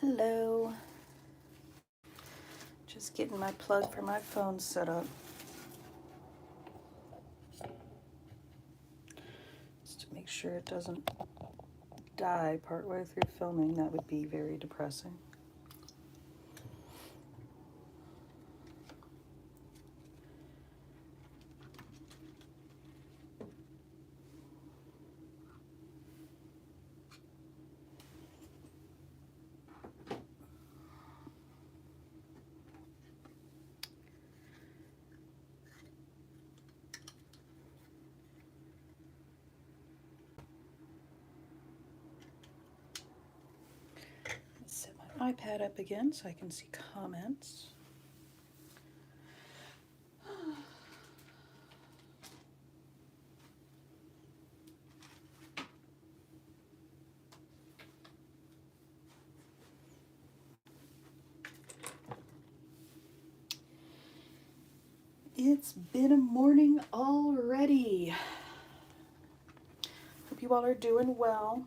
Hello. Just getting my plug for my phone set up. Just to make sure it doesn't die partway through filming. That would be very depressing. Set my iPad up again so I can see comments. It's been a morning already. Hope you all are doing well.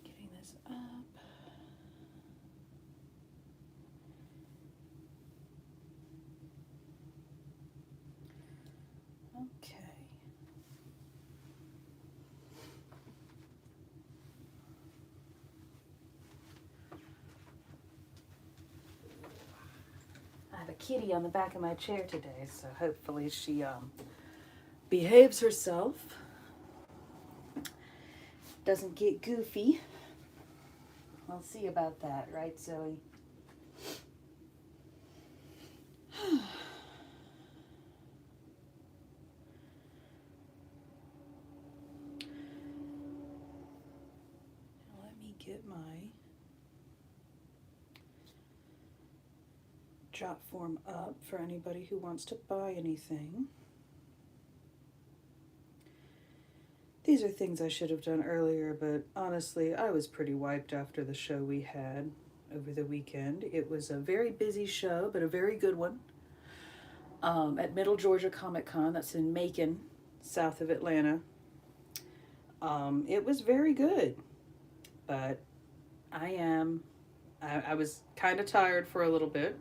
Getting this up. Okay. I have a kitty on the back of my chair today, so hopefully she behaves herself. Doesn't get goofy. We'll see about that, right, Zoe? Let me get my jot form up for anybody who wants to buy anything. These are things I should have done earlier, but honestly, I was pretty wiped after the show we had over the weekend. It was a very busy show, but a very good one. At Middle Georgia Comic Con, that's in Macon, south of Atlanta. It was very good, but I was kind of tired for a little bit.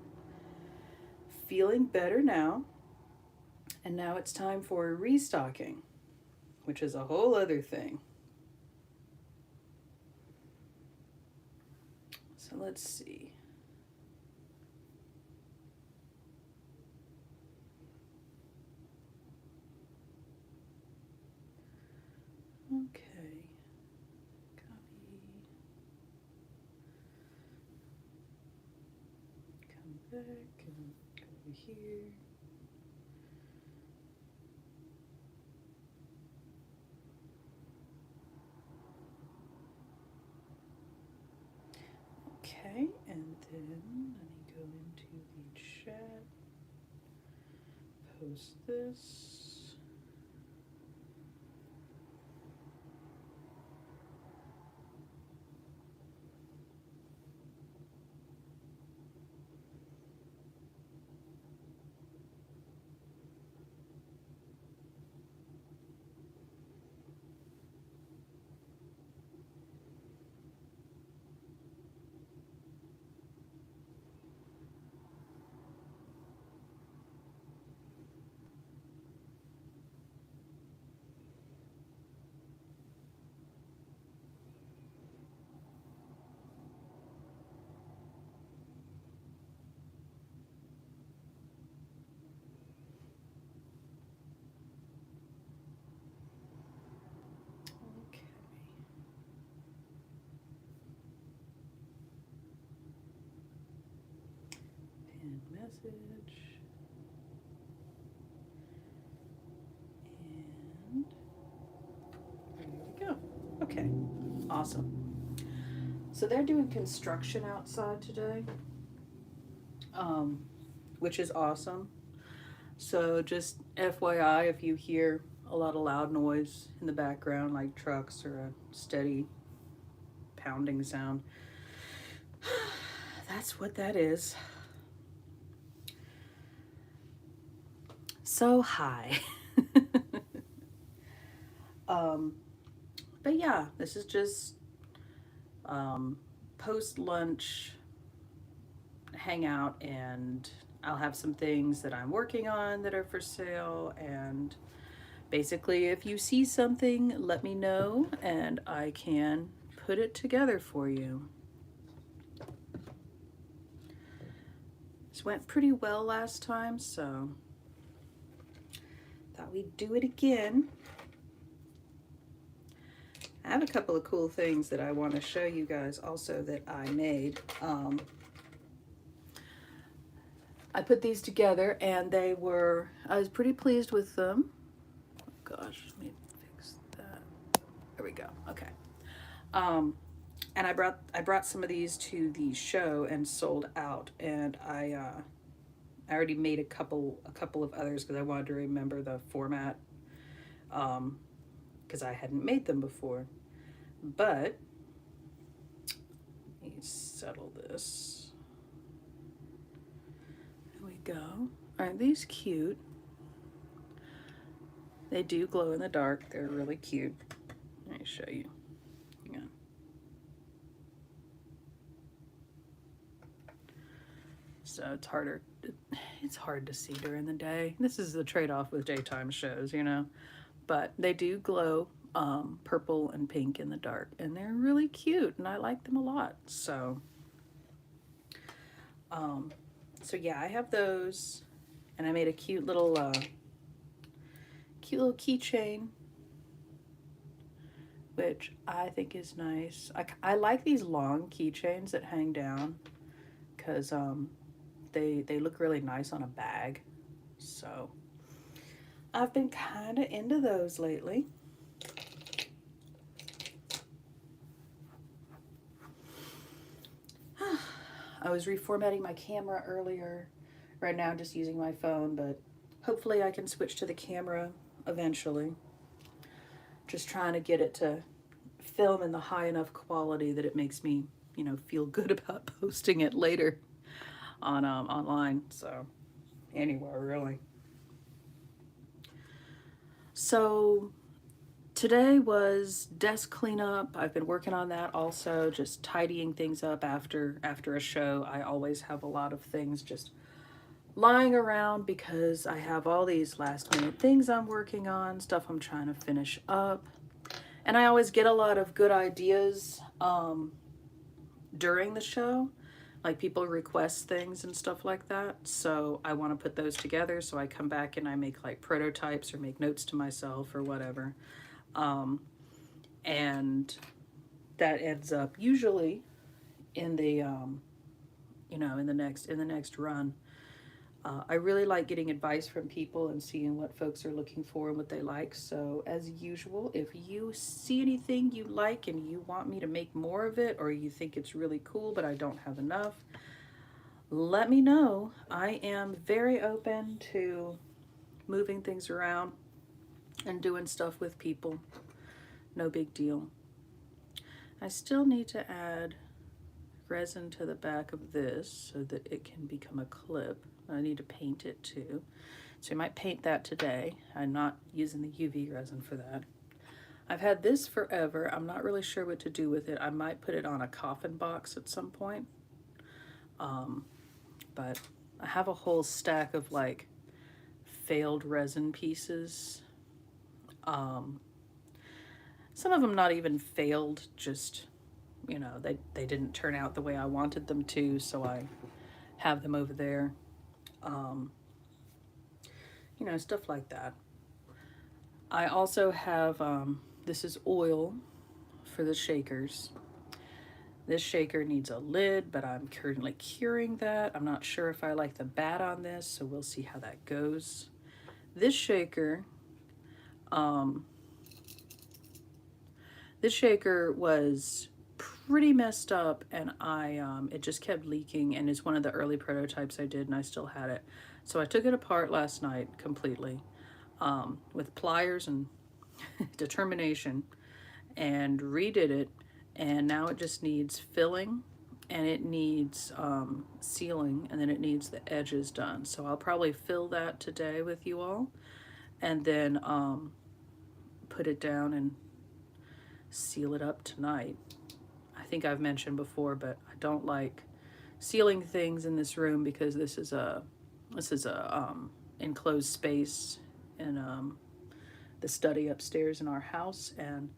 Feeling better now, and now it's time for restocking, which is a whole other thing. So let's see. Okay. Copy. Come back and go over here. Okay, and then let me go into the chat, post this. Message, and there we go. Okay, awesome. So they're doing construction outside today, which is awesome. So just FYI, if you hear a lot of loud noise in the background, like trucks or a steady pounding sound, that's what that is. so high. But yeah, this is just post lunch hangout, and I'll have some things that I'm working on that are for sale. And basically, if you see something, let me know and I can put it together for you. This went pretty well last time, so thought we'd do it again. I have a couple of cool things that I want to show you guys also that I made. I put these together and I was pretty pleased with them. Oh gosh, let me fix that. There we go. Okay. And I brought some of these to the show and sold out, and I already made a couple of others because I wanted to remember the format, because I hadn't made them before. But let me settle this. There we go. Aren't these cute? They do glow in the dark. They're really cute. Let me show you. Hang on. So it's hard to see during the day. This is the trade-off with daytime shows, you know. But they do glow purple and pink in the dark, and they're really cute, and I like them a lot. So yeah, I have those, and I made a cute little keychain, which I think is nice. I like these long keychains that hang down because they look really nice on a bag. So I've been kind of into those lately. I was reformatting my camera earlier. Right now I'm just using my phone, but hopefully I can switch to the camera eventually. Just trying to get it to film in the high enough quality that it makes me, you know, feel good about posting it later on online. So anywhere really. So today was desk cleanup. I've been working on that also, just tidying things up after a show. I always have a lot of things just lying around because I have all these last minute things I'm working on, stuff I'm trying to finish up. And I always get a lot of good ideas during the show. Like people request things and stuff like that. So I want to put those together. So I come back and I make like prototypes or make notes to myself or whatever. And that ends up usually in the, you know, in the next run. I really like getting advice from people and seeing what folks are looking for and what they like. So as usual, if you see anything you like and you want me to make more of it, or you think it's really cool but I don't have enough, let me know. I am very open to moving things around and doing stuff with people. No big deal. I still need to add resin to the back of this so that it can become a clip. I need to paint it too. So I might paint that today. I'm not using the UV resin for that. I've had this forever. I'm not really sure what to do with it. I might put it on a coffin box at some point. But I have a whole stack of like failed resin pieces. Some of them not even failed, just, you know, they didn't turn out the way I wanted them to, so I have them over there. You know, stuff like that. I also have, this is oil for the shakers. This shaker needs a lid, but I'm currently curing that. I'm not sure if I like the bat on this, so we'll see how that goes. This shaker was pretty messed up, and it just kept leaking, and it's one of the early prototypes I did, and I still had it. So I took it apart last night completely with pliers and determination and redid it, and now it just needs filling and it needs sealing, and then it needs the edges done. So I'll probably fill that today with you all, and then put it down and seal it up tonight. I think I've mentioned before, but I don't like sealing things in this room because this is a enclosed space in the study upstairs in our house, and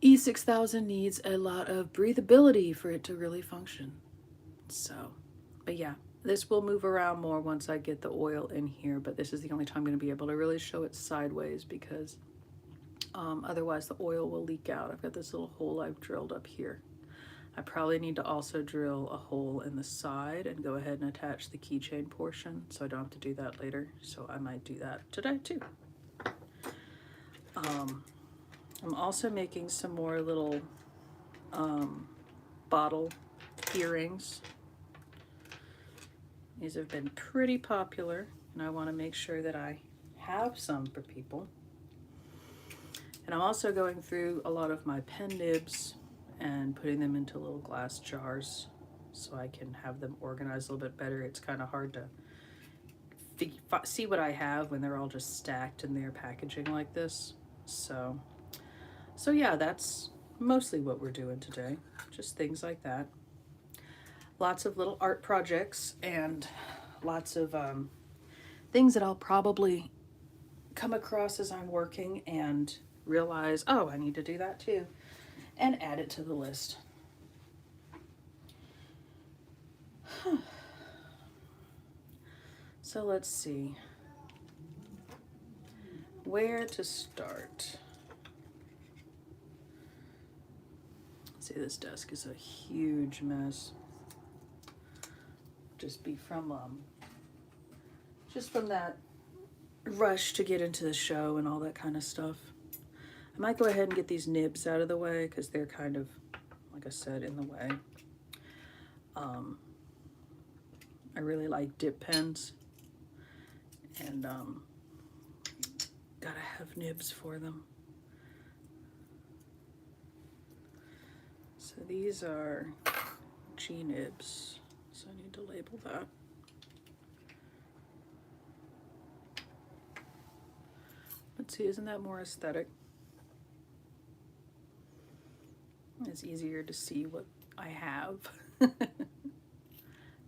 E6000 needs a lot of breathability for it to really function. So, but yeah, this will move around more once I get the oil in here, but this is the only time I'm going to be able to really show it sideways because otherwise the oil will leak out. I've got this little hole I've drilled up here. I probably need to also drill a hole in the side and go ahead and attach the keychain portion so I don't have to do that later. So I might do that today too. I'm also making some more little bottle earrings. These have been pretty popular, and I want to make sure that I have some for people. And I'm also going through a lot of my pen nibs and putting them into little glass jars so I can have them organized a little bit better. It's kind of hard to see what I have when they're all just stacked in their packaging like this. So yeah, that's mostly what we're doing today. Just things like that. Lots of little art projects and lots of things that I'll probably come across as I'm working and realize, oh, I need to do that too, and add it to the list. So let's see where to start. See, this desk is a huge mess. Just from that rush to get into the show and all that kind of stuff. I might go ahead and get these nibs out of the way because they're kind of, like I said, in the way. I really like dip pens, and gotta have nibs for them. So these are G nibs, so I need to label that. Let's see, isn't that more aesthetic? It's easier to see what I have.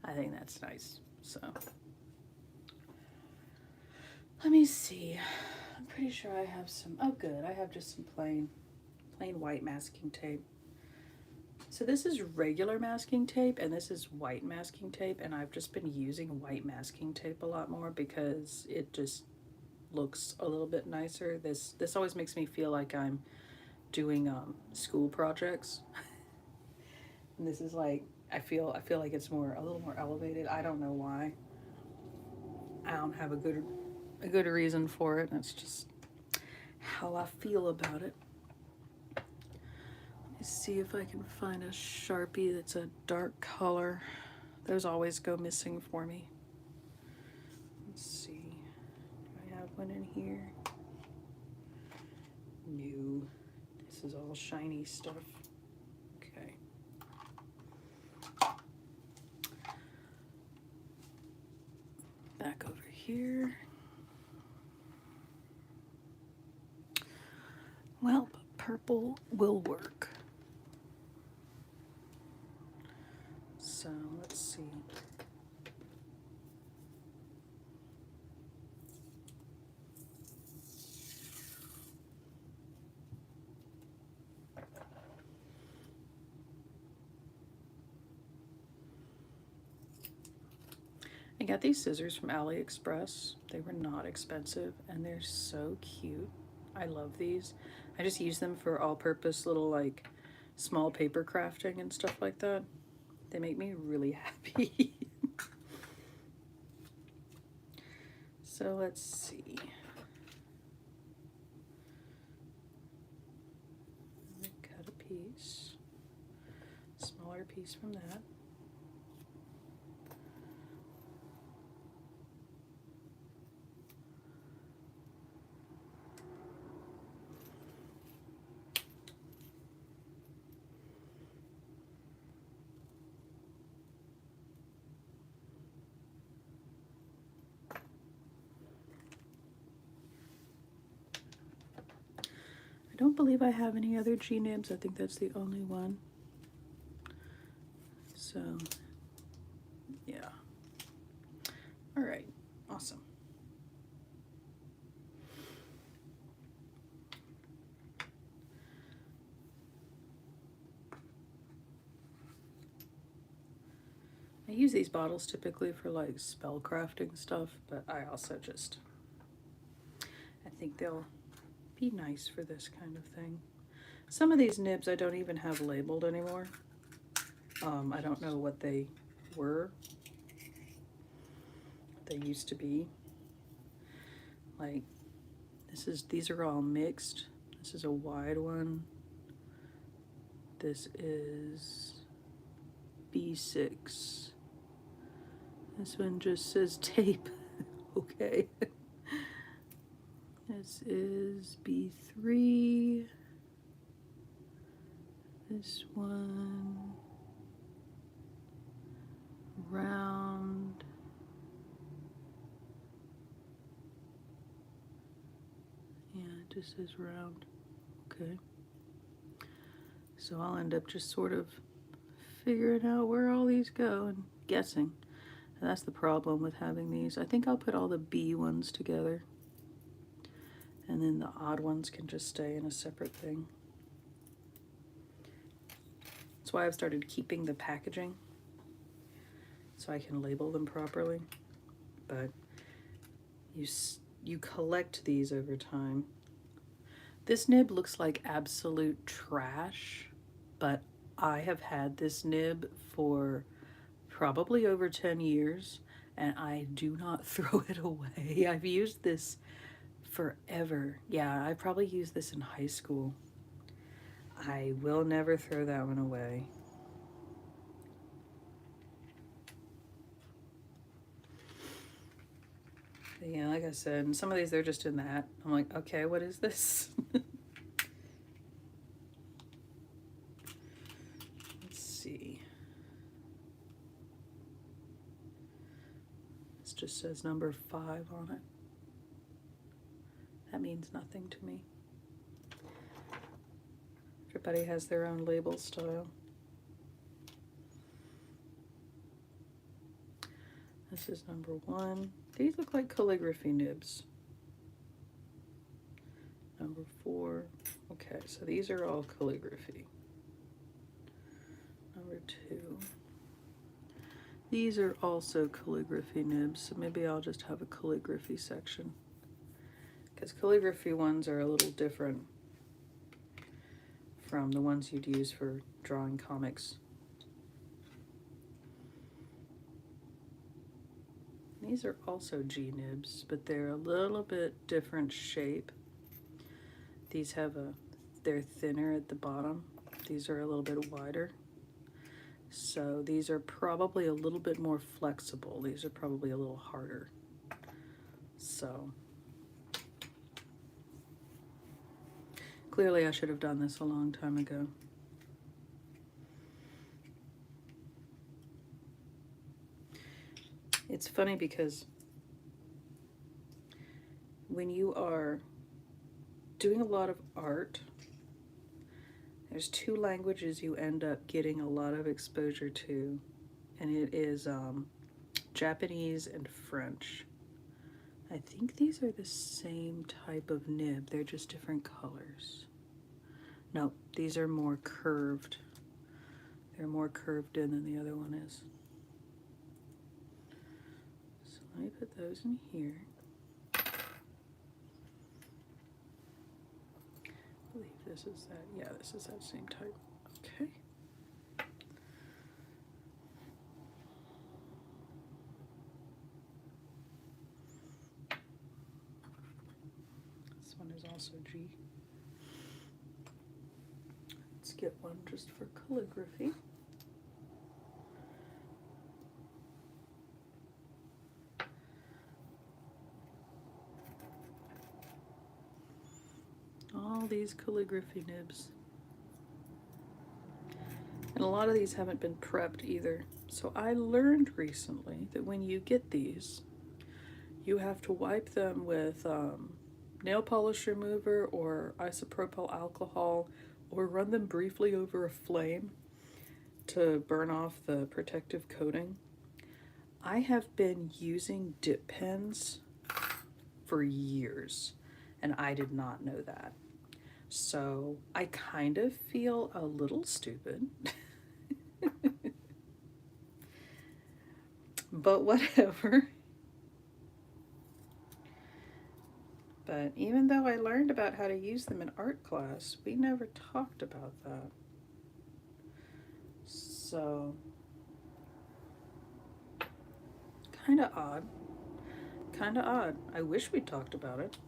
I think that's nice. So let me see. I'm pretty sure I have some. Oh, good. I have just some plain white masking tape. So this is regular masking tape, and this is white masking tape, and I've just been using white masking tape a lot more because it just looks a little bit nicer. This always makes me feel like I'm doing school projects. And this is like, I feel like it's a little more elevated. I don't know why. I don't have a good reason for it. That's just how I feel about it. Let me see if I can find a Sharpie that's a dark color. Those always go missing for me. Let's see. Do I have one in here? No. This is all shiny stuff. Okay. Back over here. Well, purple will work. So let's see. I got these scissors from AliExpress. They were not expensive, and they're so cute. I love these. I just use them for all-purpose little, like, small paper crafting and stuff like that. They make me really happy. So let's see. Cut a piece. Smaller piece from that. I don't believe I have any other G nibs. I think that's the only one. So, yeah. All right, awesome. I use these bottles typically for like spell crafting stuff, but I also just, I think they'll be nice for this kind of thing. Some of these nibs I don't even have labeled anymore. I don't know what they were. They used to be. Like, these are all mixed. This is a wide one. This is B6. This one just says tape. Okay. This is B3. This one, round. Yeah, it just says round. Okay. So I'll end up just sort of figuring out where all these go and guessing. And that's the problem with having these. I think I'll put all the B ones together. And then the odd ones can just stay in a separate thing. That's why I've started keeping the packaging, so I can label them properly. But you collect these over time. This nib looks like absolute trash, but I have had this nib for probably over 10 years, and I do not throw it away. I've used this forever. Yeah, I probably used this in high school. I will never throw that one away. But yeah, like I said, some of these, they're just in that. I'm like, okay, what is this? Let's see. This just says number 5 on it. That means nothing to me. Everybody has their own label style. This is number 1. These look like calligraphy nibs. Number 4. Okay, so these are all calligraphy. Number 2. These are also calligraphy nibs, so maybe I'll just have a calligraphy section, because calligraphy ones are a little different from the ones you'd use for drawing comics. These are also G nibs, but they're a little bit different shape. These have they're thinner at the bottom. These are a little bit wider. So these are probably a little bit more flexible. These are probably a little harder. So clearly I should have done this a long time ago. It's funny because when you are doing a lot of art, there's 2 languages you end up getting a lot of exposure to, and it is Japanese and French. I think these are the same type of nib, they're just different colors. No, these are more curved. They're more curved in than the other one is. So let me put those in here. I believe this is that, yeah, this is that same type. Okay. This one is also G. Let's get one just for calligraphy. All these calligraphy nibs. And a lot of these haven't been prepped either. So I learned recently that when you get these, you have to wipe them with nail polish remover or isopropyl alcohol, or run them briefly over a flame to burn off the protective coating. I have been using dip pens for years, and I did not know that. So I kind of feel a little stupid. But whatever. But even though I learned about how to use them in art class, we never talked about that. So, kind of odd. Kind of odd. I wish we talked about it.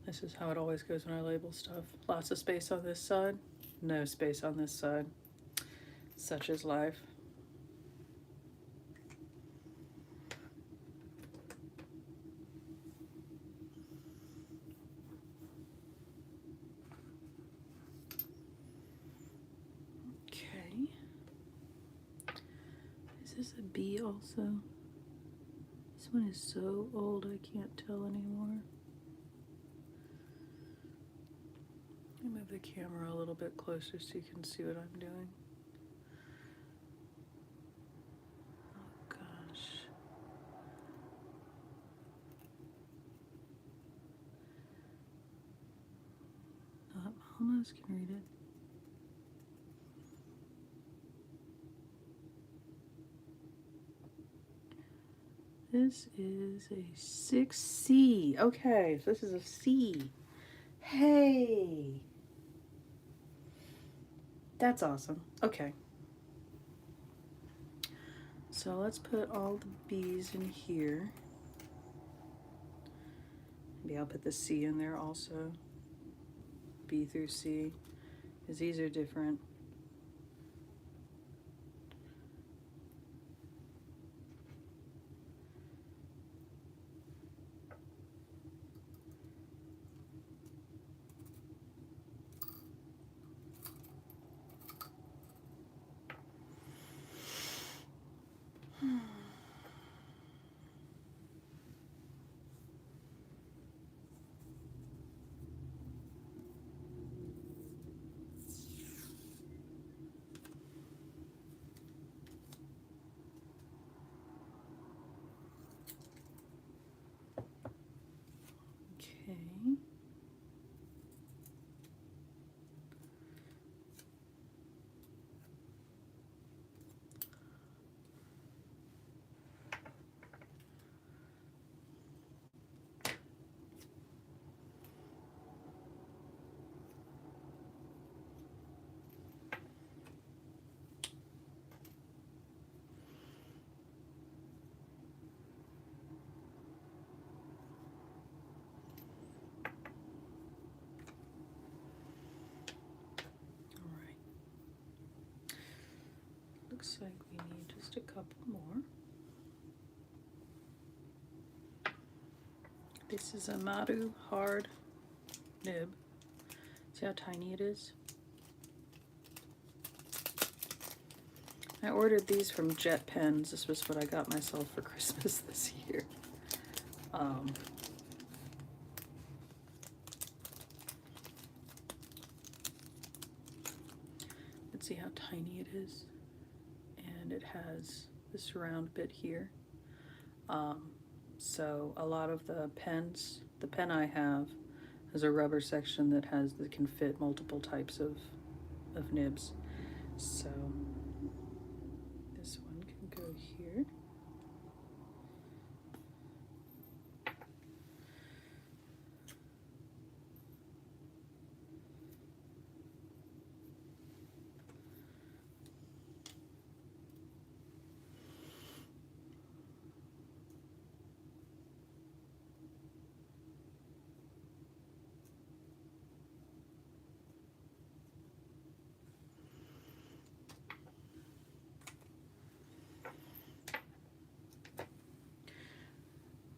This is how it always goes when I label stuff. Lots of space on this side, no space on this side. Such is life. Okay. Is this a B also? This one is so old I can't tell anymore. Let me move the camera a little bit closer so you can see what I'm doing. Oh gosh. Oh, almost can read it. This is a 6C. Okay, so this is a C. Hey! That's awesome. Okay. So let's put all the B's in here. Maybe I'll put the C in there also. B through C, because these are different. Okay. Looks like we need just a couple more. This is a Madu hard nib. See how tiny it is? I ordered these from Jet Pens. This was what I got myself for Christmas this year. Let's see how tiny it is. And it has this round bit here. So a lot of the pens, the pen I have has a rubber section that can fit multiple types of nibs. So this one can go here.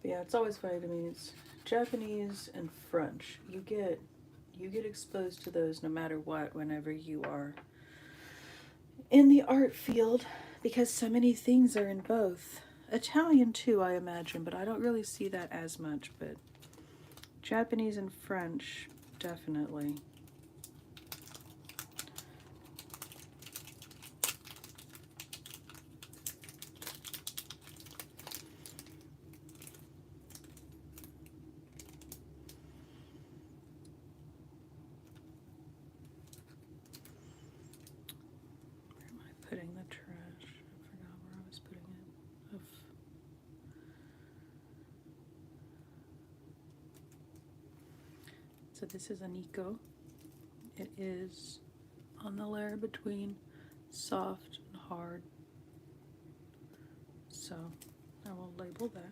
But yeah, it's always funny to me. It's Japanese and French. You get exposed to those no matter what whenever you are in the art field, because so many things are in both. Italian too, I imagine, but I don't really see that as much, but Japanese and French, definitely. Putting the trash. I forgot where I was putting it. Oof. So this is a Nico. It is on the layer between soft and hard. So I will label that.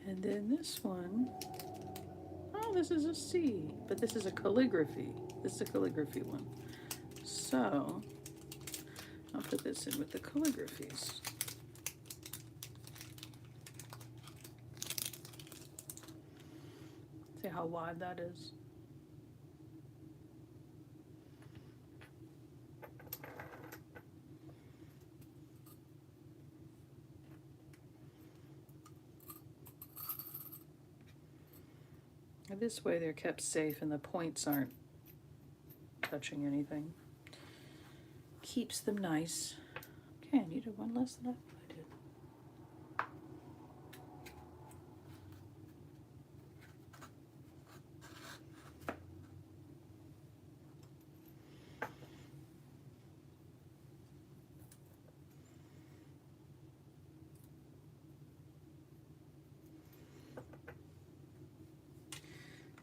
And then this one, oh, this is a C, but this is a calligraphy. This is a calligraphy one. So I'll put this in with the calligraphies. See how wide that is? This way they're kept safe and the points aren't touching anything. Keeps them nice. Okay, I needed one less than I did.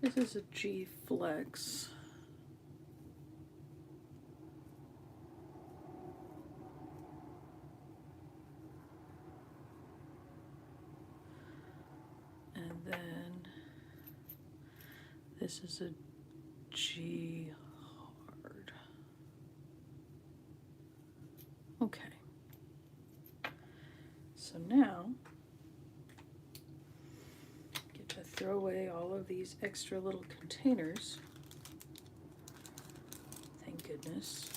This is a G Flex. And then this is a G Hard. Okay. So now throw away all of these extra little containers. Thank goodness.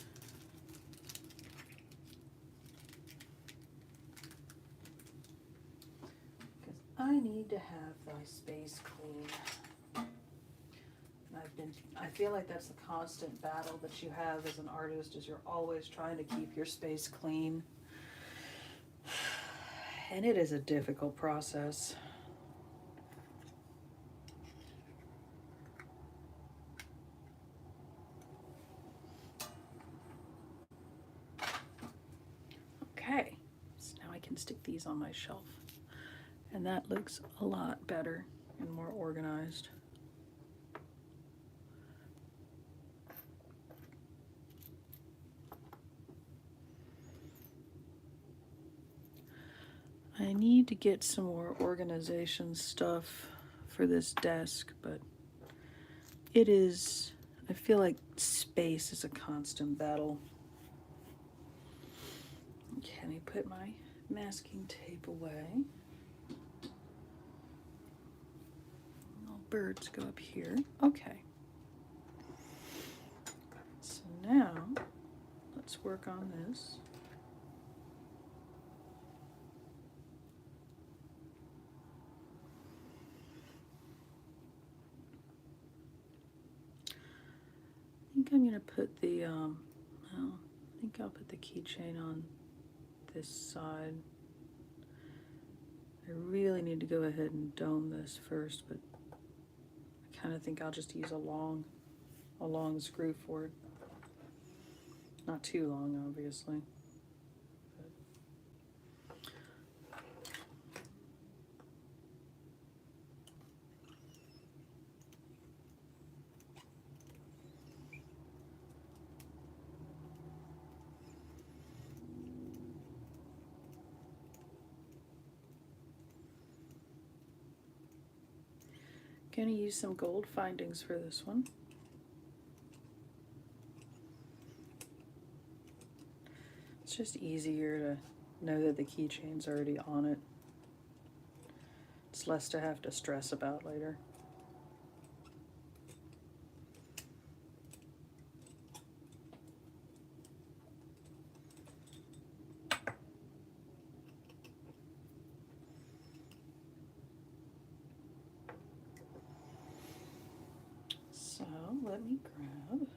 Because I need to have my space clean. And I feel like that's the constant battle that you have as an artist, is you're always trying to keep your space clean. And it is a difficult process. Okay, so now I can stick these on my shelf, and that looks a lot better and more organized. I need to get some more organization stuff for this desk, but it is, I feel like space is a constant battle. Okay, let me put my masking tape away. Little birds go up here. Okay. So now, let's work on this. put the, well, I think I'll put the keychain on this side. I really need to go ahead and dome this first, but I kind of think I'll just use a long screw for it. Not too long, obviously. Gonna use some gold findings for this one. It's just easier to know that the keychain's already on it. It's less to have to stress about later. So let me grab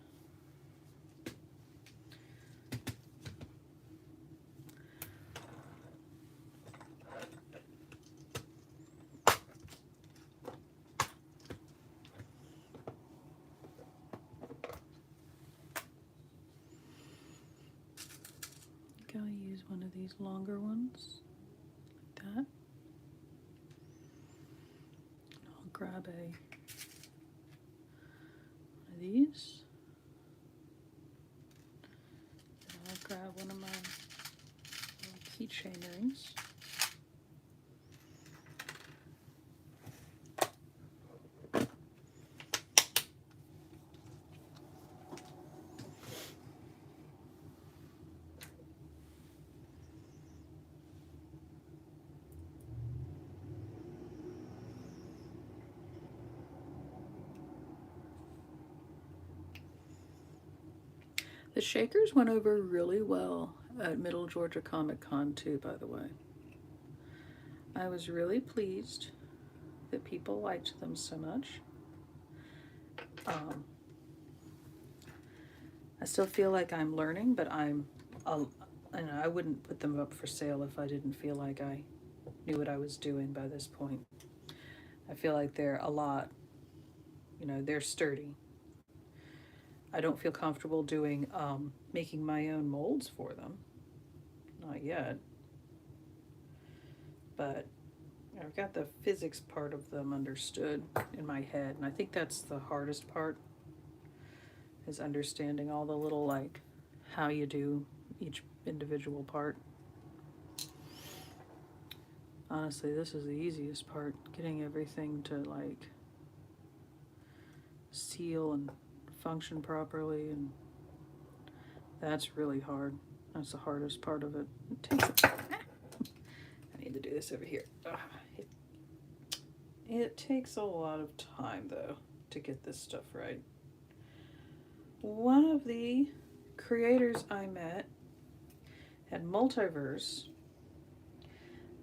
I'll use one of these longer ones, like that. I'll grab one of these. And I'll grab one of my little keychain rings. The shakers went over really well at Middle Georgia Comic Con too, by the way. I was really pleased that people liked them so much. I still feel like I'm learning, but and I wouldn't put them up for sale if I didn't feel like I knew what I was doing by this point. I feel like they're a lot, they're sturdy. I don't feel comfortable doing, making my own molds for them. Not yet. But I've got the physics part of them understood in my head, and I think that's the hardest part, is understanding all the little, like, how you do each individual part. Honestly, this is the easiest part, getting everything to, like, seal and function properly, and that's really hard. That's the hardest part of it. I need to do this over here. It takes a lot of time, though, to get this stuff right. One of the creators I met at Multiverse,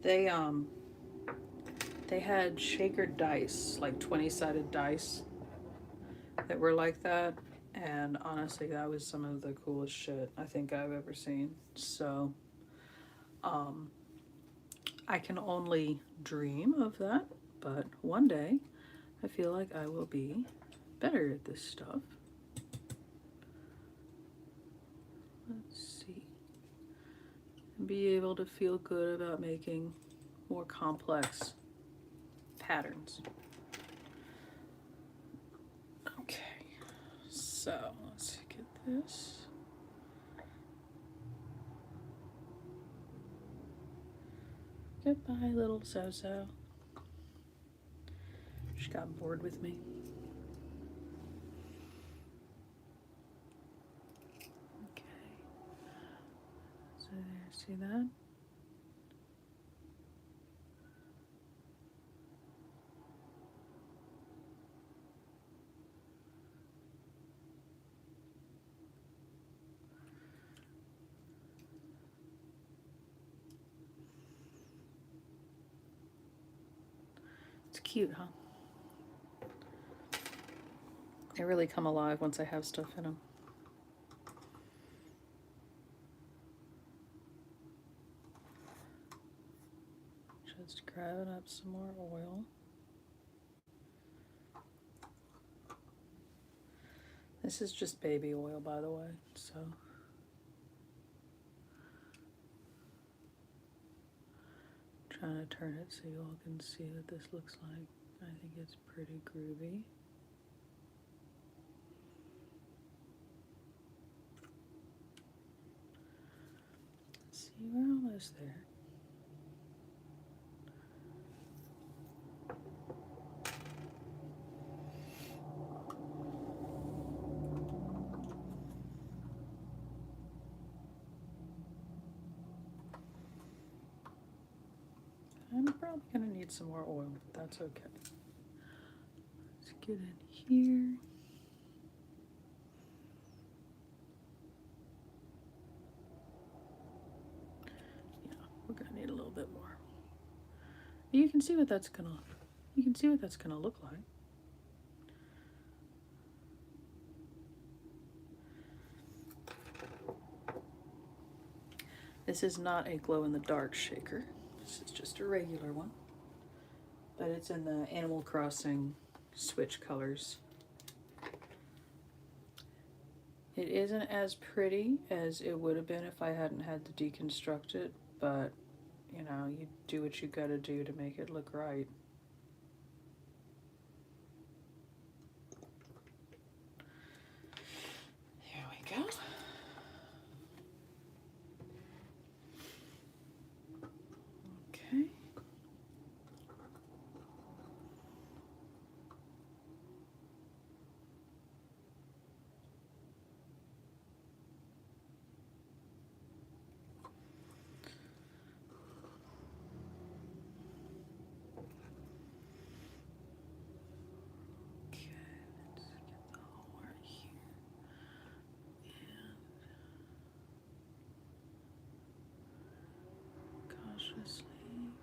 they had shaker dice, like 20-sided dice that were like that, and honestly that was some of the coolest shit I think I've ever seen. So I can only dream of that, but one day I feel like I will be better at this stuff. Let's see. And be able to feel good about making more complex patterns. Okay, so let's get this. Goodbye, little so-so. She got bored with me. Okay. So there, see that? It's cute, huh? They really come alive once I have stuff in them. Just grabbing up some more oil. This is just baby oil, by the way, so. Trying to turn it so you all can see what this looks like. I think it's pretty groovy. Let's see, we're almost there. I'm probably going to need some more oil, but that's okay. Let's get in here. Yeah, we're going to need a little bit more. You can see what that's going to look like. This is not a glow-in-the-dark shaker. This is just a regular one. But it's in the Animal Crossing Switch colors. It isn't as pretty as it would have been if I hadn't had to deconstruct it, but, you know, you do what you gotta do to make it look right. There we go. Okay. Cautiously,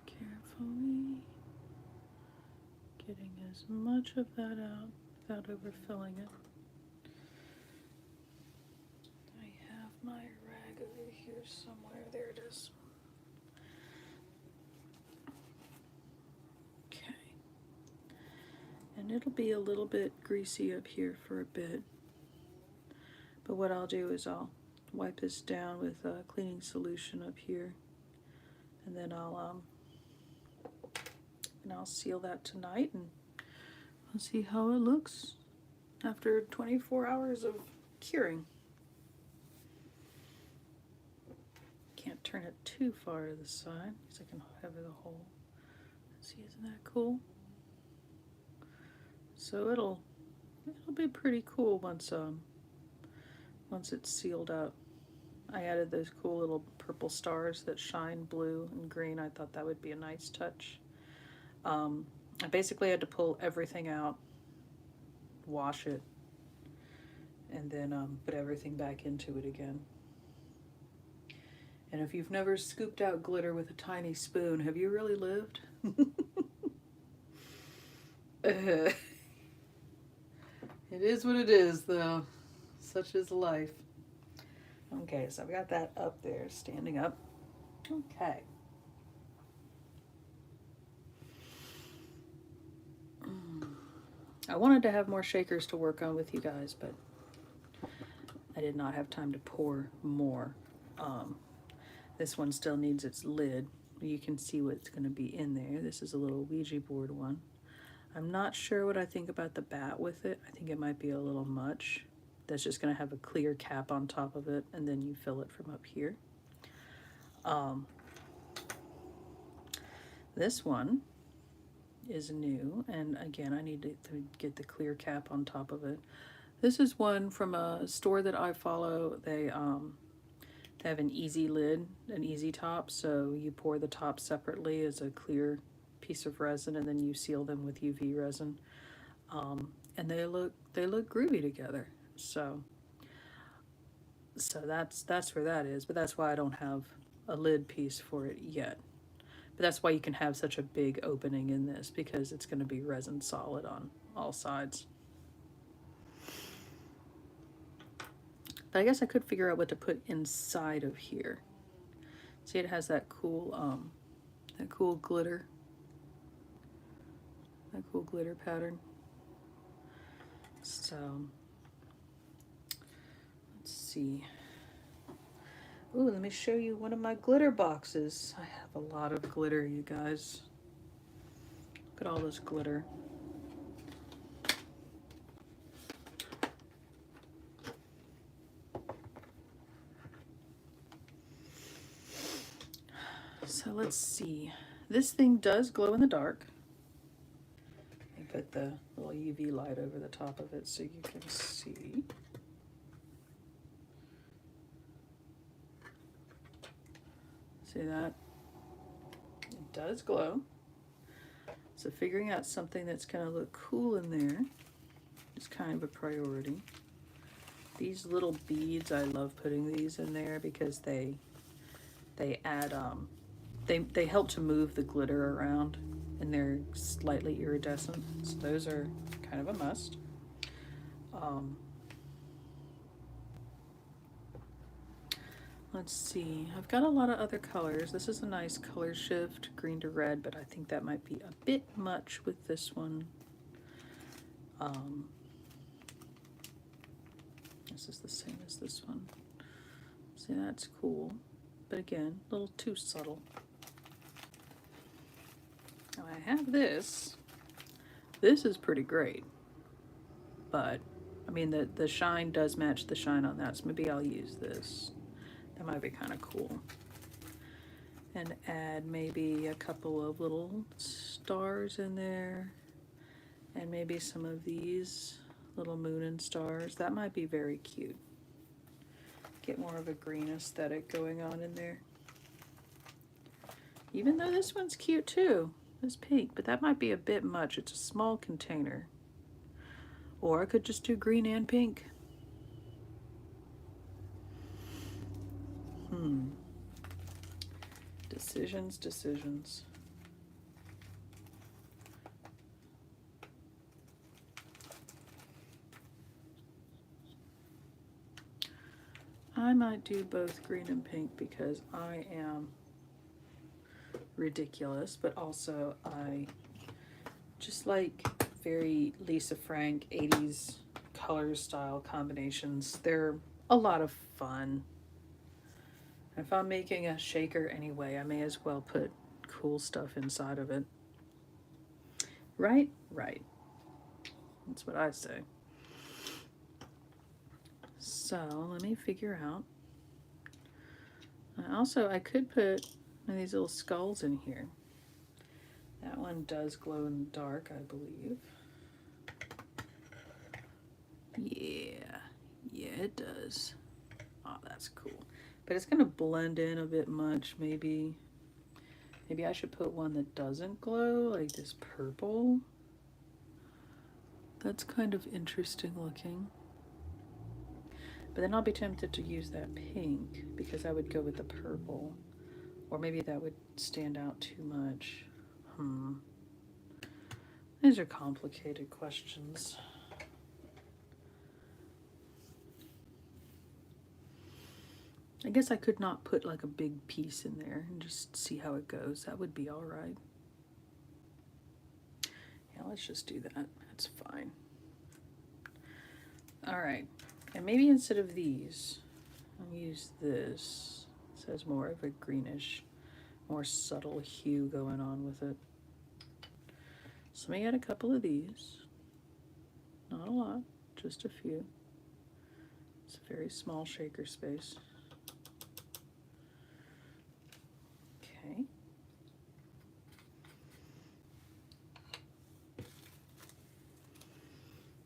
carefully, getting as much of that out without overfilling it. I have my rag over here somewhere. There it is. Okay. And it'll be a little bit greasy up here for a bit. But what I'll do is I'll wipe this down with a cleaning solution up here. And then I'll seal that tonight, and we'll see how it looks after 24 hours of curing. Can't turn it too far to the side because I can cover the hole. Let's see, isn't that cool? So it'll be pretty cool once it's sealed up. I added those cool little purple stars that shine blue and green. I thought that would be a nice touch. I basically had to pull everything out, wash it, and then put everything back into it again. And if you've never scooped out glitter with a tiny spoon, have you really lived? It is what it is, though. Such is life. Okay, so I've got that up there, standing up. Okay. I wanted to have more shakers to work on with you guys, but I did not have time to pour more. This one still needs its lid. You can see what's going to be in there. This is a little Ouija board one. I'm not sure what I think about the bat with it. I think it might be a little much. That's just going to have a clear cap on top of it, and then you fill it from up here. This one is new, and again, I need to get the clear cap on top of it. This is one from a store that I follow. They have an easy lid, an easy top, so you pour the top separately as a clear piece of resin, and then you seal them with UV resin, and they look groovy together. So that's where that is, but that's why I don't have a lid piece for it yet. But that's why you can have such a big opening in this, because it's going to be resin solid on all sides. But I guess I could figure out what to put inside of here. See, it has that cool glitter a cool glitter pattern. So let's see. Ooh, let me show you one of my glitter boxes. I have a lot of glitter, you guys. Look at all this glitter. So let's see. This thing does glow in the dark. I put the little UV light over the top of it so you can see. See that? It does glow. So figuring out something that's going to look cool in there is kind of a priority. These little beads, I love putting these in there because they add they help to move the glitter around, and they're slightly iridescent, so those are kind of a must. Let's see, I've got a lot of other colors. This is a nice color shift, green to red, but I think that might be a bit much with this one. This is the same as this one. See, that's cool, but again, a little too subtle. Now I have this. This is pretty great, but I mean the shine does match the shine on that, so maybe I'll use this. That might be kind of cool. And add maybe a couple of little stars in there, and maybe some of these little moon and stars. That might be very cute. Get more of a green aesthetic going on in there. Even though this one's cute too, this pink, but that might be a bit much. It's a small container. Or I could just do green and pink. Decisions. I might do both green and pink because I am ridiculous, but also I just like very Lisa Frank 80s color style combinations. They're a lot of fun. If I'm making a shaker anyway, I may as well put cool stuff inside of it. Right? Right. That's what I say. So let me figure out. I could put one of these little skulls in here. That one does glow in the dark, I believe. Yeah, it does. Oh, that's cool. But it's gonna blend in a bit much. Maybe I should put one that doesn't glow, like this purple. That's kind of interesting looking. But then I'll be tempted to use that pink because I would go with the purple. Or maybe that would stand out too much. These are complicated questions. I guess I could not put like a big piece in there and just see how it goes. That would be all right. Yeah, let's just do that. That's fine. All right. And maybe instead of these, I'll use this. This has more of a greenish, more subtle hue going on with it. So let me add a couple of these. Not a lot, just a few. It's a very small shaker space. Okay.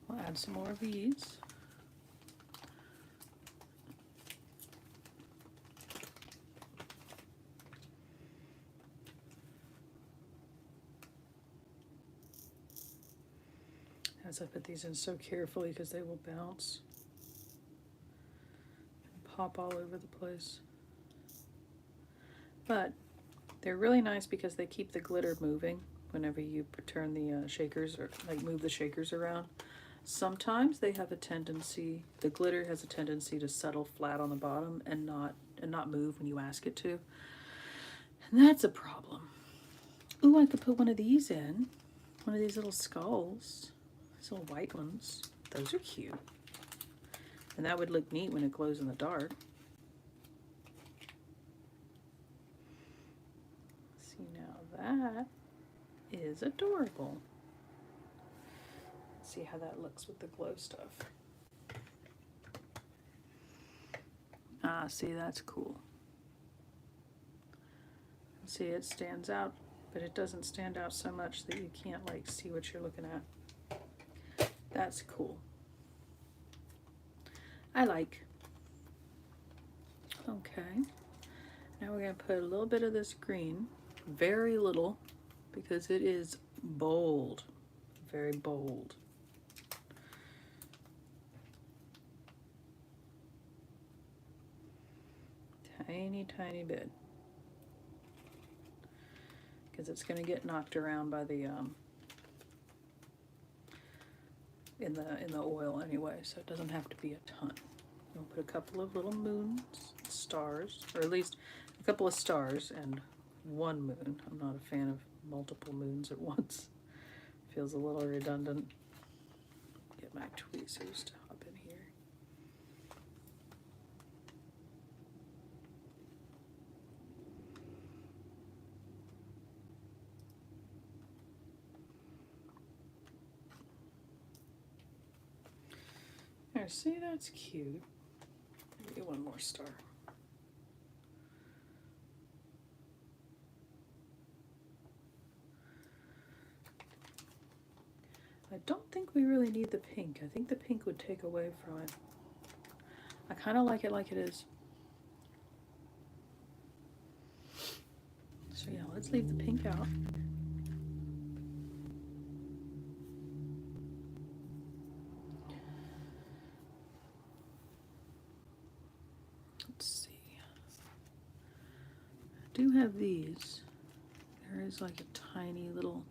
We'll add some more of these. As I put these in so carefully because they will bounce and pop all over the place. But they're really nice because they keep the glitter moving whenever you turn the shakers, or like move the shakers around. Sometimes they have a tendency, the glitter has a tendency to settle flat on the bottom and not move when you ask it to. And that's a problem. Ooh, I could put one of these in. one of these little skulls. These little white ones. Those are cute. And that would look neat when it glows in the dark. See, now that is adorable. Let's see how that looks with the glow stuff. Ah, see, that's cool. See, it stands out, but it doesn't stand out so much that you can't like see what you're looking at. That's cool. I like. Okay. Now we're going to put a little bit of this green, very little, because it is bold, very bold. Tiny, tiny bit. Because it's going to get knocked around by the in the oil anyway, so it doesn't have to be a ton. We'll put a couple of little moons, stars, or at least a couple of stars and one moon. I'm not a fan of multiple moons at once. Feels a little redundant. Get my tweezers to hop in here. There, see, that's cute. Maybe one more star. I don't think we really need the pink. I think the pink would take away from it. I kind of like it is. So yeah, let's leave the pink out. Let's see. I do have these. There is like a tiny little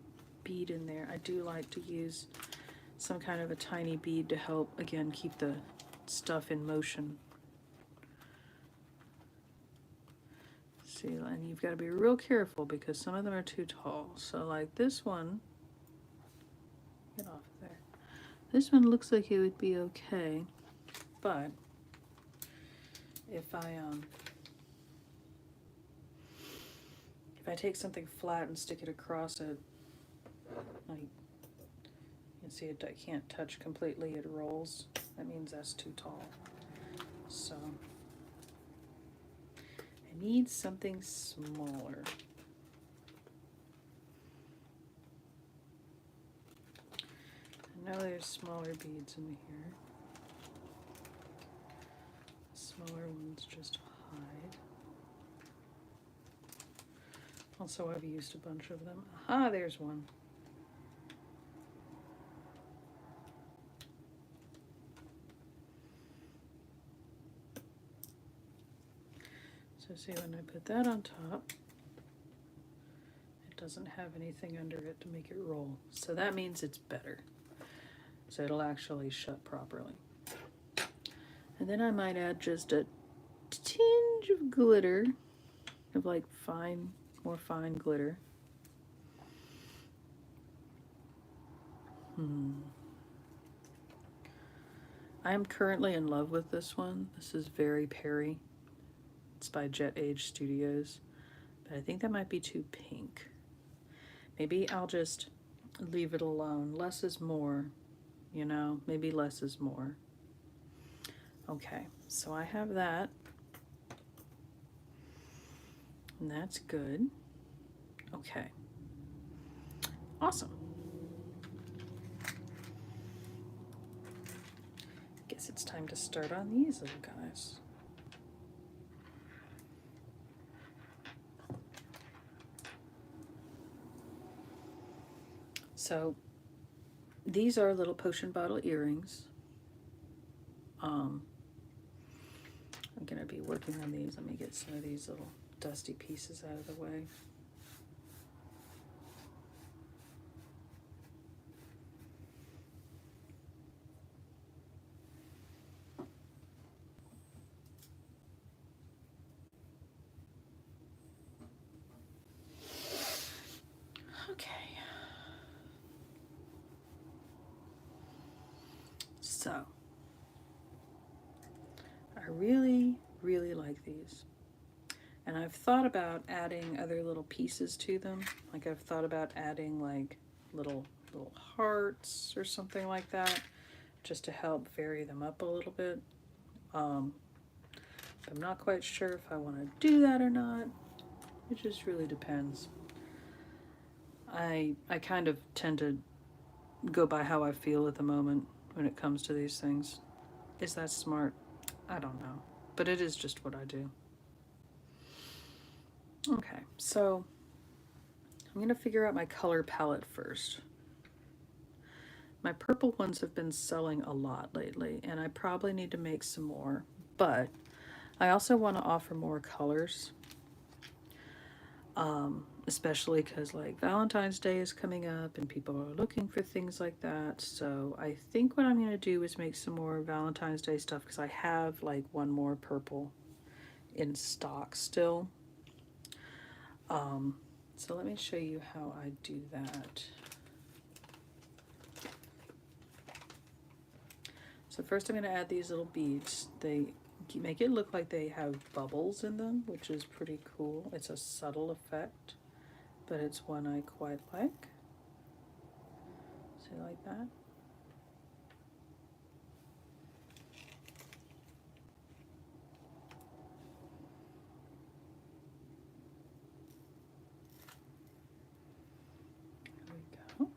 bead in there. I do like to use some kind of a tiny bead to help, again, keep the stuff in motion. See, and you've got to be real careful because some of them are too tall. So like this one, get off of there. This one looks like it would be okay, but if I take something flat and stick it across it, like you can see it, I can't touch completely, it rolls. That means that's too tall. So I need something smaller. I know there's smaller beads in here. Smaller ones just hide. Also, I've used a bunch of them. Aha, there's one. So see, when I put that on top, it doesn't have anything under it to make it roll. So that means it's better. So it'll actually shut properly. And then I might add just a tinge of glitter, of like fine, more fine glitter. I am currently in love with this one. This is Very Perry. It's by Jet Age Studios, but I think that might be too pink. Maybe I'll just leave it alone. Less is more, you know, maybe less is more. Okay, so I have that, and that's good. Okay, awesome. Guess it's time to start on these little guys. So these are little potion bottle earrings. I'm gonna be working on these. Let me get some of these little dusty pieces out of the way. Okay. So, I really, really like these. And I've thought about adding other little pieces to them. Like I've thought about adding like little hearts or something like that, just to help vary them up a little bit. I'm not quite sure if I want to do that or not. It just really depends. I kind of tend to go by how I feel at the moment when it comes to these things. Is that smart? I don't know. But it is just what I do. Okay, so I'm going to figure out my color palette first. My purple ones have been selling a lot lately, and I probably need to make some more. But I also want to offer more colors. Especially because like Valentine's Day is coming up and people are looking for things like that. So I think what I'm going to do is make some more Valentine's Day stuff, because I have like one more purple in stock still. So let me show you how I do that. So first I'm going to add these little beads. They make it look like they have bubbles in them, which is pretty cool. It's a subtle effect, but it's one I quite like. See, like that? There we go.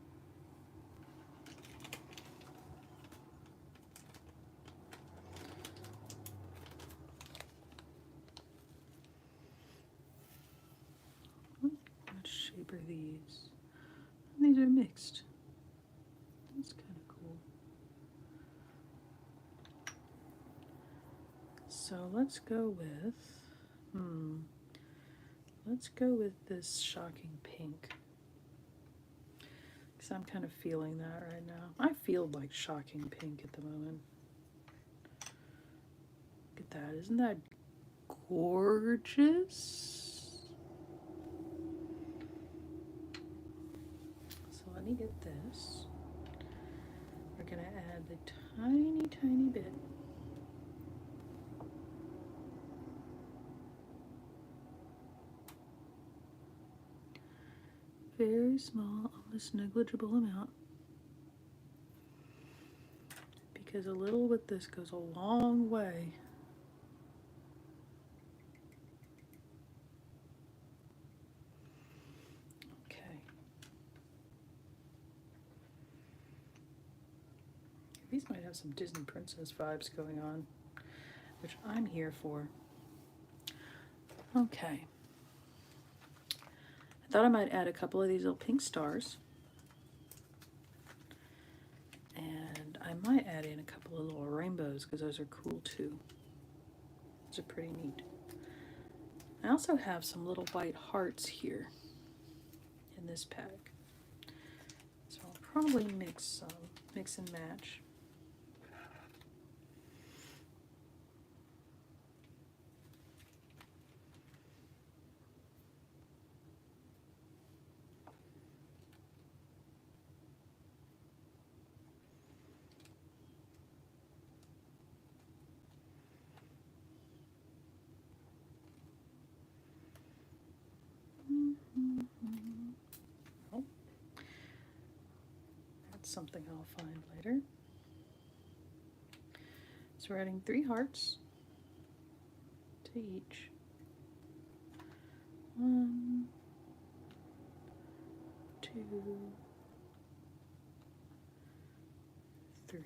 What shape are these? These are mixed. That's kind of cool. So let's go with, let's go with this shocking pink, because I'm kind of feeling that right now. I feel like shocking pink at the moment. Look at that. Isn't that gorgeous? So let me get this. We're going to add the tiny, tiny bit. Very small, almost negligible amount. Because a little with this goes a long way. Okay. These might have some Disney princess vibes going on, which I'm here for. Okay. I thought I might add a couple of these little pink stars. And I might add in a couple of little rainbows, because those are cool too. Those are pretty neat. I also have some little white hearts here in this pack. So I'll probably mix and match. Oh, that's something I'll find later. So we're adding 3 hearts to each. 1, 2, 3.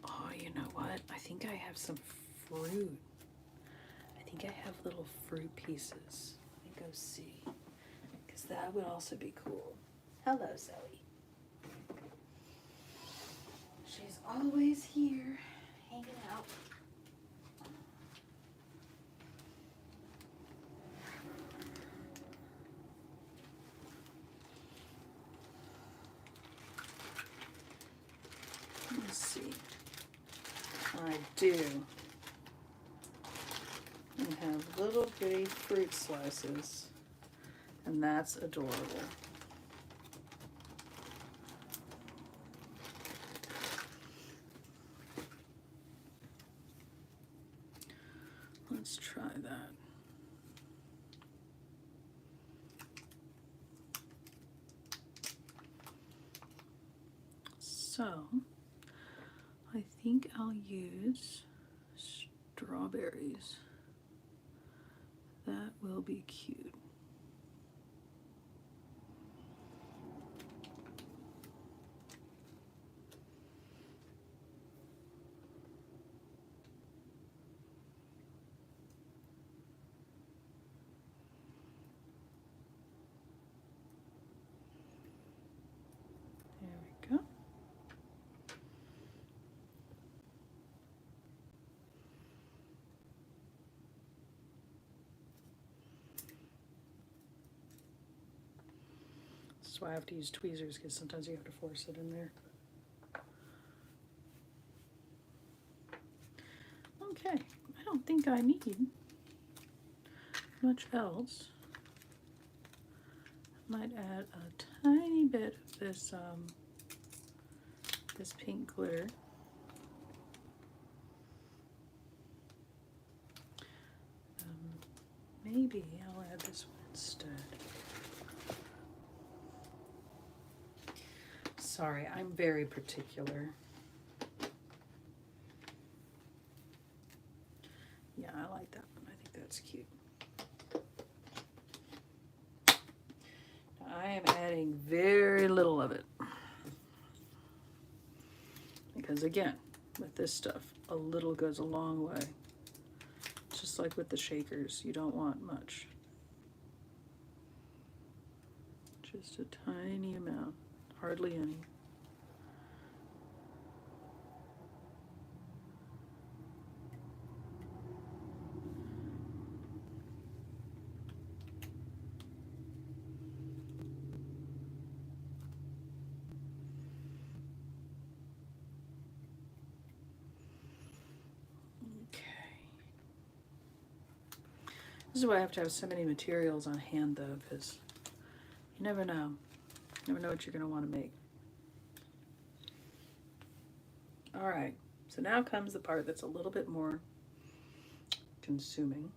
Oh, you know what? I think I have some fruit. I think I have little fruit pieces. Let me go see, because that would also be cool. Hello, Zoe. She's always here, hanging out. I do. We have little bitty fruit slices, and that's adorable. Let's try that. So, I think I'll use strawberries. That will be cute. There we go. That's why I have to use tweezers, because sometimes you have to force it in there. Okay, I don't think I need much else. I might add a tiny bit of this this pink glitter. Maybe I'll add this one instead. Sorry, I'm very particular. Yeah, I like that one. I think that's cute. Now, I am adding very little of it. Because again, with this stuff, a little goes a long way. Just like with the shakers, you don't want much. Just a tiny amount, hardly any. This is why I have to have so many materials on hand, though, because you never know. You never know what you're going to want to make. All right, so now comes the part that's a little bit more consuming.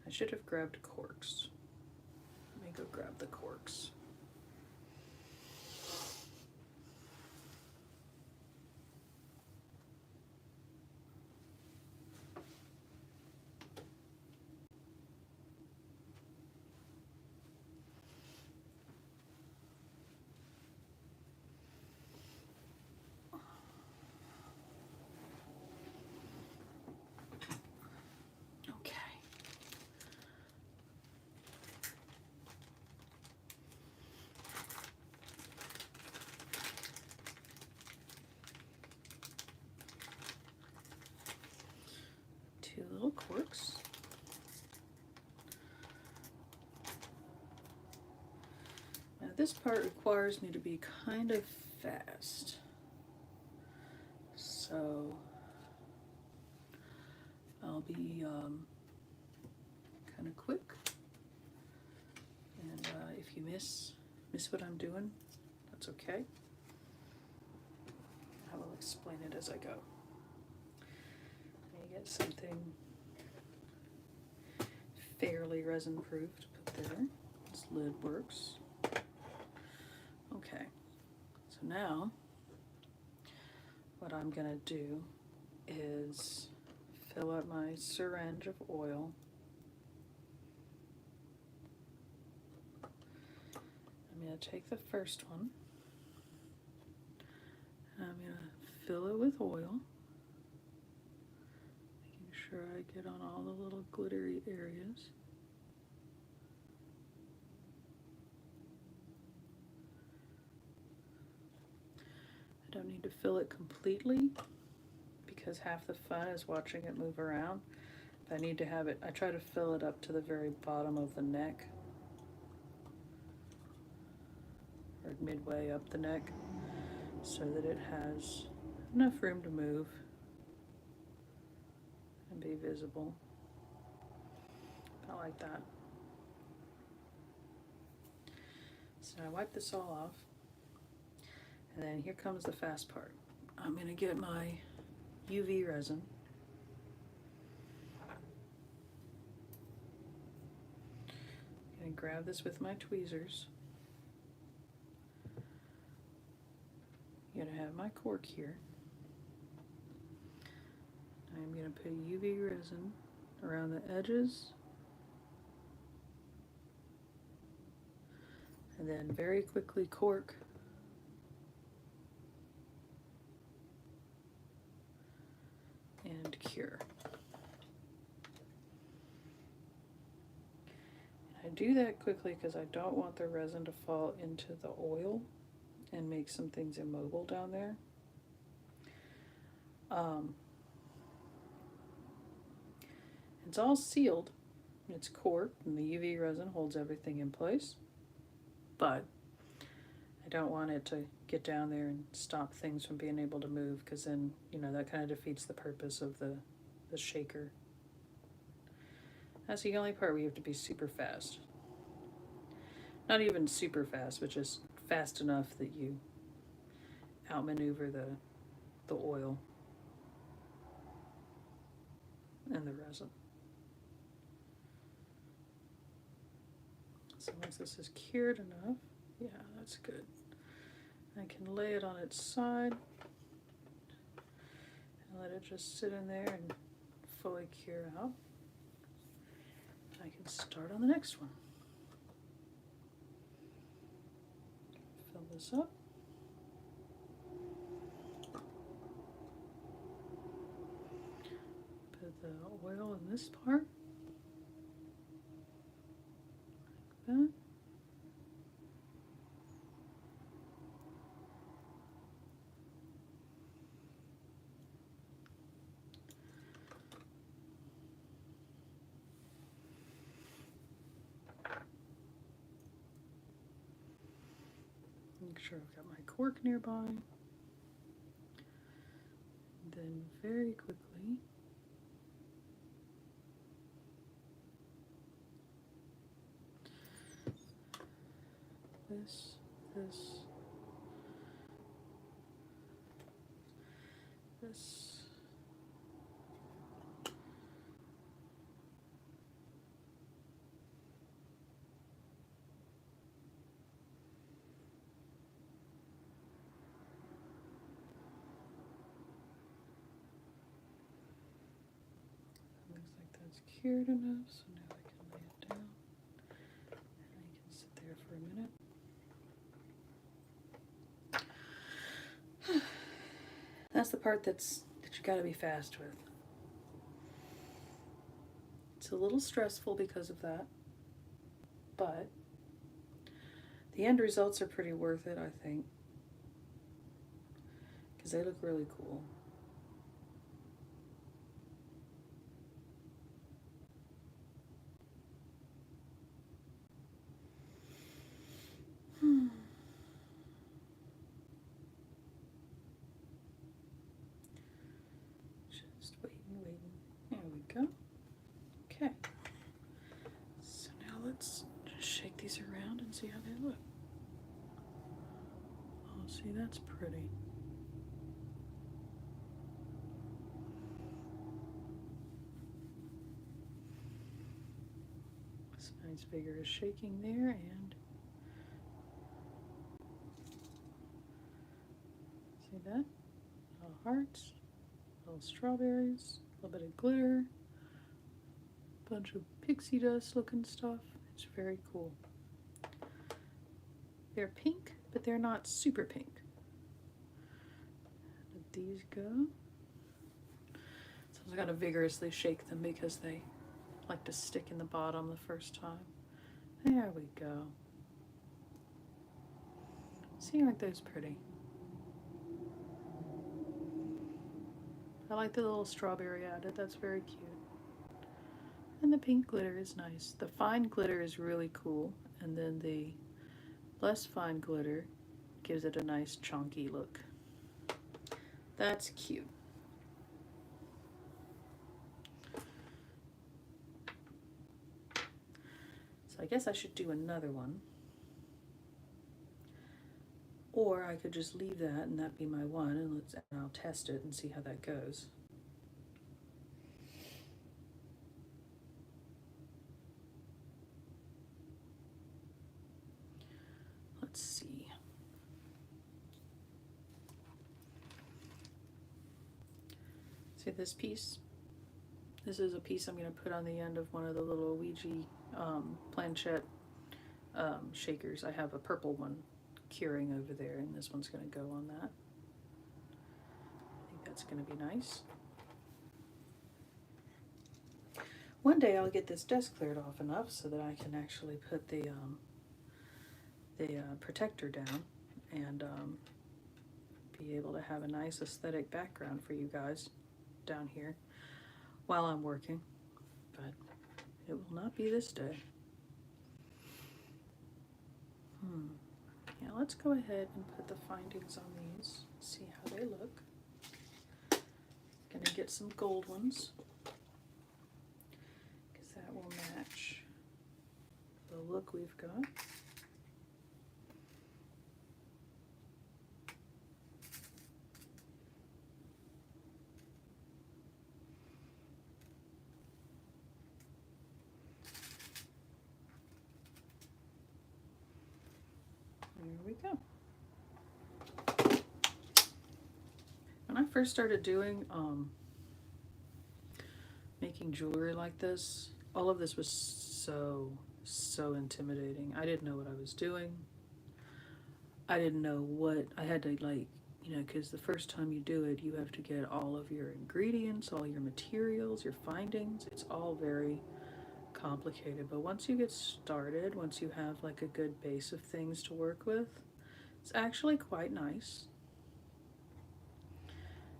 I should have grabbed corks. Let me go grab the corks. Two little corks. Now this part requires me to be kind of fast. So I'll be kind of quick. And if you miss what I'm doing, that's okay. I will explain it as I go. You get something fairly resin proof to put there. This lid works. Okay, so now what I'm gonna do is fill up my syringe of oil. I'm gonna take the first one and I'm gonna fill it with oil. Sure I get on all the little glittery areas. I don't need to fill it completely because half the fun is watching it move around. If I need to have it, I try to fill it up to the very bottom of the neck, or midway up the neck, so that it has enough room to move and be visible. I like that. So I wipe this all off, and then here comes the fast part. I'm going to get my UV resin. I'm going to grab this with my tweezers. I'm going to have my cork here. I'm going to put UV resin around the edges, and then very quickly cork and cure. I do that quickly because I don't want the resin to fall into the oil and make some things immobile down there. It's all sealed. It's corked, and the UV resin holds everything in place. But I don't want it to get down there and stop things from being able to move, because then, you know, that kind of defeats the purpose of the shaker. That's the only part where you have to be super fast. Not even super fast, but just fast enough that you outmaneuver the oil and the resin. So once this is cured enough, yeah, that's good. I can lay it on its side and let it just sit in there and fully cure out. I can start on the next one. Fill this up. Put the oil in this part. Like that. Make sure I've got my cork nearby. Then very quickly this. Looks like that's cured enough, so now I can lay it down and I can sit there for a minute. That's the part that you gotta be fast with. It's a little stressful because of that, but the end results are pretty worth it, I think, because they look really cool. Just waiting. There we go. Okay. So now let's just shake these around and see how they look. Oh, see, that's pretty. Some nice vigorous shaking there, and see that? Little hearts, little strawberries, a little bit of glitter, bunch of pixie dust looking stuff. It's very cool. They're pink, but they're not super pink. Let these go. So I've got to vigorously shake them because they like to stick in the bottom the first time. There we go. See, aren't those pretty? I like the little strawberry added. That's very cute. And the pink glitter is nice. The fine glitter is really cool, and then the less fine glitter gives it a nice chunky look. That's cute. So I guess I should do another one. Or I could just leave that and that be my one, and I'll test it and see how that goes. Let's see. See this piece? This is a piece I'm going to put on the end of one of the little Ouija planchette shakers. I have a purple one curing over there, and this one's going to go on that. I think that's going to be nice. One day I'll get this desk cleared off enough so that I can actually put the protector down and be able to have a nice aesthetic background for you guys down here while I'm working, but it will not be this day. Yeah, let's go ahead and put the findings on these, see how they look. Gonna get some gold ones because that will match the look we've got. There we go. When I first started doing making jewelry like this, all of this was so intimidating. I didn't know what I was doing. I didn't know what I had to, like, you know, because the first time you do it, you have to get all of your ingredients, all your materials, your findings. It's all very complicated, but once you get started, once you have like a good base of things to work with, it's actually quite nice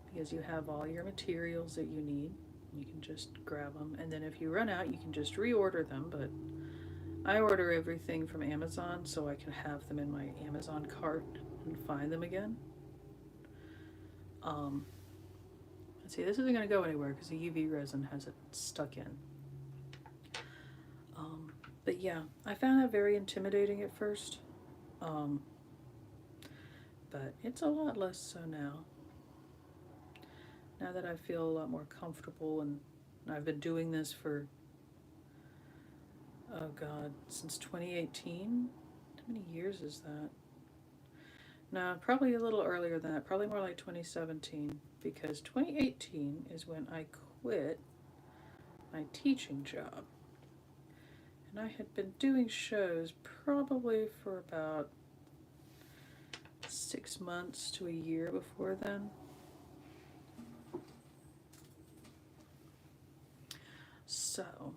because you have all your materials that you need. You can just grab them, and then if you run out, you can just reorder them. But I order everything from Amazon so I can have them in my Amazon cart and find them again. Let's see, this isn't going to go anywhere because the UV resin has it stuck in. But yeah, I found that very intimidating at first, but it's a lot less so now. Now that I feel a lot more comfortable, and I've been doing this for, oh God, since 2018. How many years is that? No, probably a little earlier than that, probably more like 2017, because 2018 is when I quit my teaching job. And I had been doing shows probably for about 6 months to a year before then. So,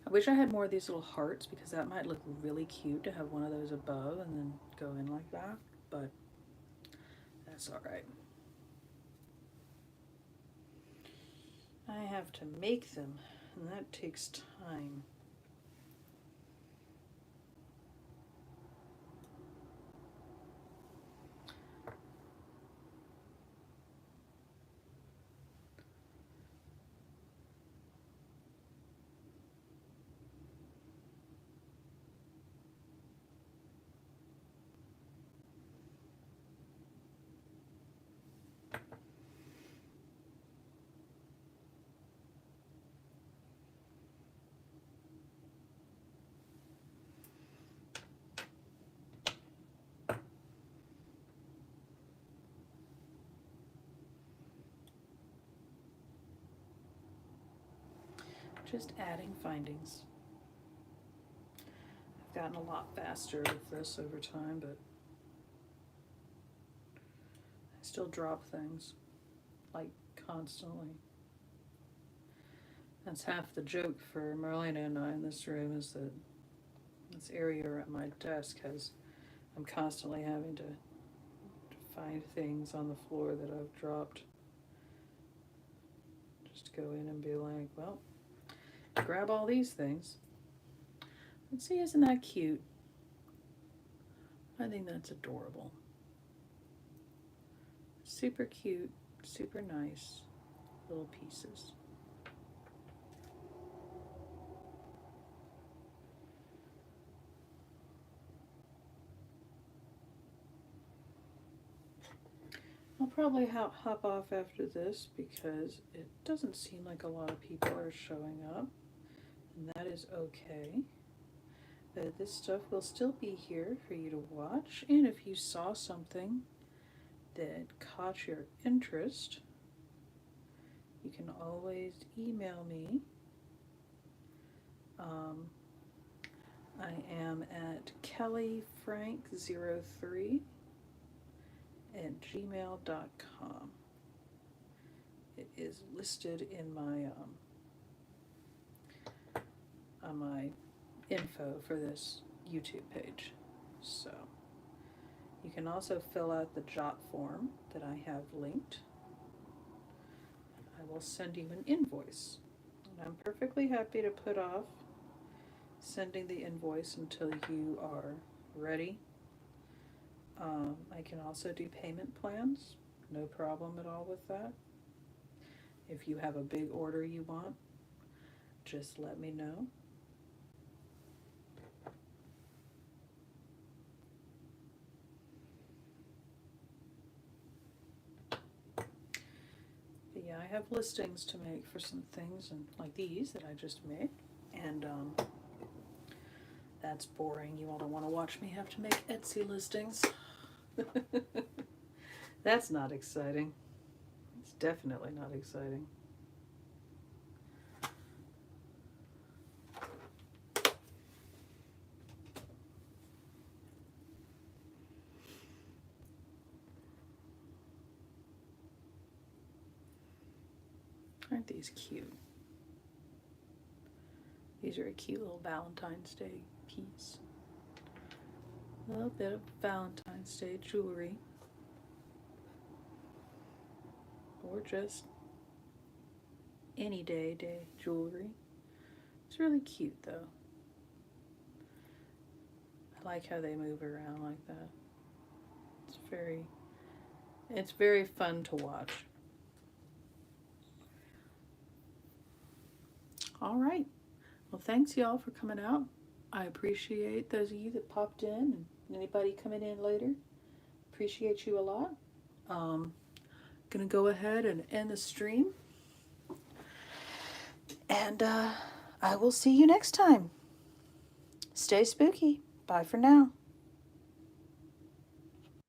I wish I had more of these little hearts because that might look really cute to have one of those above and then go in like that, but that's all right. I have to make them, and that takes time. Just adding findings. I've gotten a lot faster with this over time, but I still drop things, like, constantly. That's half the joke for Marlena and I in this room, is that this area at my desk I'm constantly having to find things on the floor that I've dropped. Just go in and be like, well, grab all these things. And see, isn't that cute? I think that's adorable. Super cute, super nice little pieces. I'll probably hop off after this because it doesn't seem like a lot of people are showing up, and that is okay. But this stuff will still be here for you to watch, and if you saw something that caught your interest, you can always email me. I am at kellyfrank03@gmail.com. It is listed in my on my info for this YouTube page. So you can also fill out the jot form that I have linked. I will send you an invoice. And I'm perfectly happy to put off sending the invoice until you are ready. I can also do payment plans, no problem at all with that. If you have a big order you want, just let me know. But yeah, I have listings to make for some things, and like these that I just made, and that's boring. You all don't want to watch me have to make Etsy listings. That's not exciting. It's definitely not exciting. Aren't these cute? These are a cute little Valentine's Day piece. A little bit of Valentine's Day jewelry. Or just any day jewelry. It's really cute though. I like how they move around like that. It's very fun to watch. All right. Well, thanks y'all for coming out. I appreciate those of you that popped in, and anybody coming in later. Appreciate you a lot. Gonna go ahead and end the stream. And I will see you next time. Stay spooky. Bye for now.